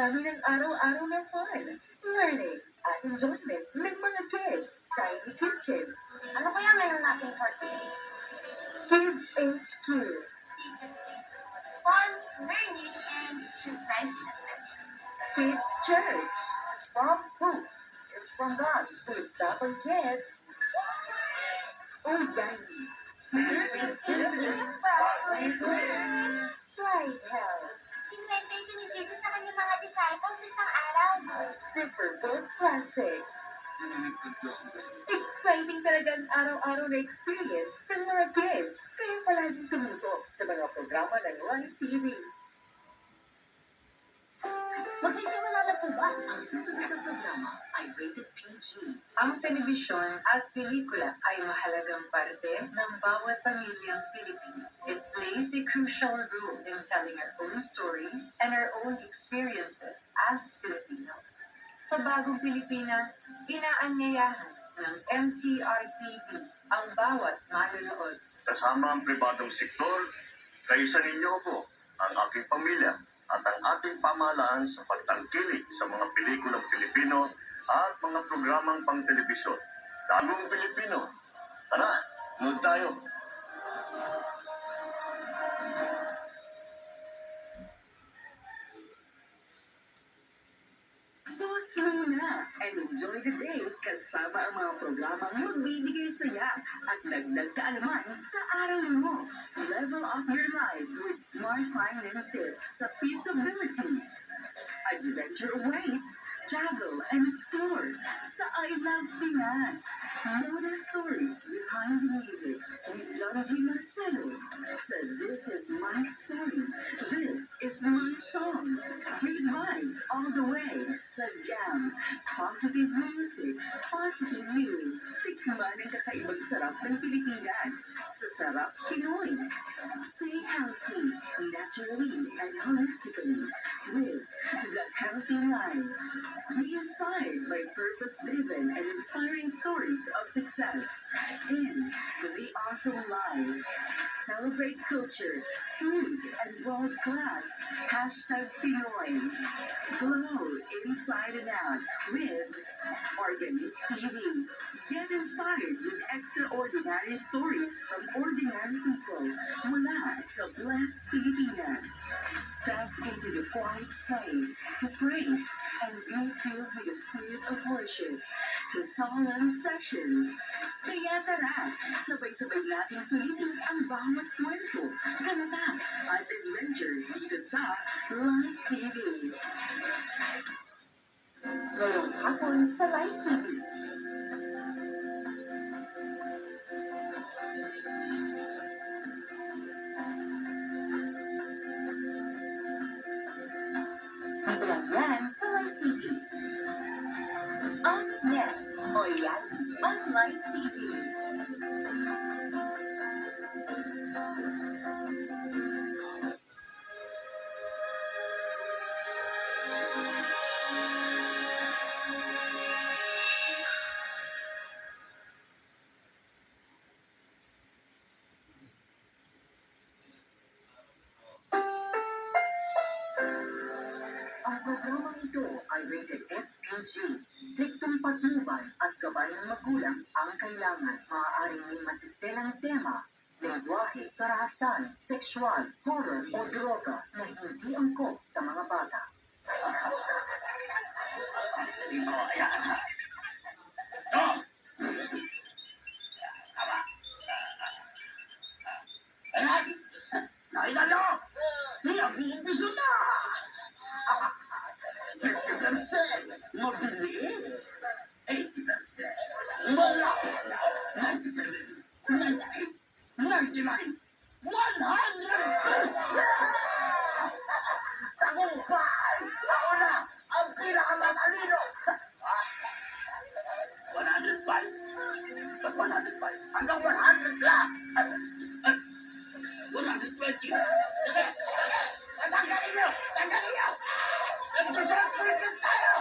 dami ng araw-araw na fun, learnings, at enjoyment ng mga kids. Tiny Kitchen. Ano kaya meron natin for today? Kids HQ. Fun, learning, and surprising adventure. Kids Church. It's from who? It's from God. Usapan Kids. Organi. Lighthouse. Invitation ni Jesus sa kanyang mga disciples isang araw. Super Bowl Classic. Exciting talaga ang araw-araw na experience ng mga kids. Kaya palaging tumutok sa mga programa ng Live TV. Magsisimula na po ba? Ang susunod na programa ay rated PG. Ang telebisyon at pelikula ay mahalagang parte ng bawat pamilyang Pilipino. It plays a crucial role in telling our own stories and our own experiences as Filipinos. Sa bagong Pilipinas, inaanyayahan ng MTRCB ang bawat manonood. Kasama ang pribadong sektor, kaisa ninyo ako, ang aking pamilya, at ang ating pamahalaan sa pagtangkilik sa mga pelikulang Pilipino at mga programang pang-telebisyon. Bagong Pilipino. Tara, nood tayo. Pause muna and enjoy the day kasama ang mga programang magbibigay saya at dagdag kaalaman sa araw mo. Level up your life with smart finances sa Peaceabilities. Adventure awaits. Travel and explore sa I Love Pinas. Know the stories behind the music with John G. Marcelo. Sa This Is My Story. This is my song. Great vibes all the way sa Jam. Positive music, positive news. Tikman ang kakaibang sarap ng Pilipinas sa Sarap Pinoy. Stay healthy, naturally and holistically with The Healthy Life. Be inspired by purpose-driven and inspiring stories of success in The Awesome Life. Celebrate culture, food, and world-class. #Pinoy. Glow inside and out with Organic TV. Get inspired with extraordinary stories from ordinary people mula sa Blessed Pilipinas. Step into the quiet space to praise and be filled with the spirit of worship to solemn sessions. Kaya tara, sabay-sabay natin sulitin ang bawat kwento, kanata at adventure dito sa Live TV. Ngayong hapon sa Live TV. Dito lang yan sa Live TV. Up next, Oyani on Live TV. Ang programang ito ay rated SPG. Striktong patnubay at gabay ng magulang ang kailangan. Maaaring may masiselang tema, lengguwahe, karahasan, sexual, horror o droga na hindi angkop sa mga bata. Ayan! Nakita nyo! Nag-uumpisa na! 50% mabili, 80% wala, 97, 98, 99, 100%! Tagumpay! Ako na ang pinakamatalino! 105! 105! Hanggang 100 lang! 120! Sige! Tanggalin nyo! Tanggalin nyo! Nagsasacrifice tayo!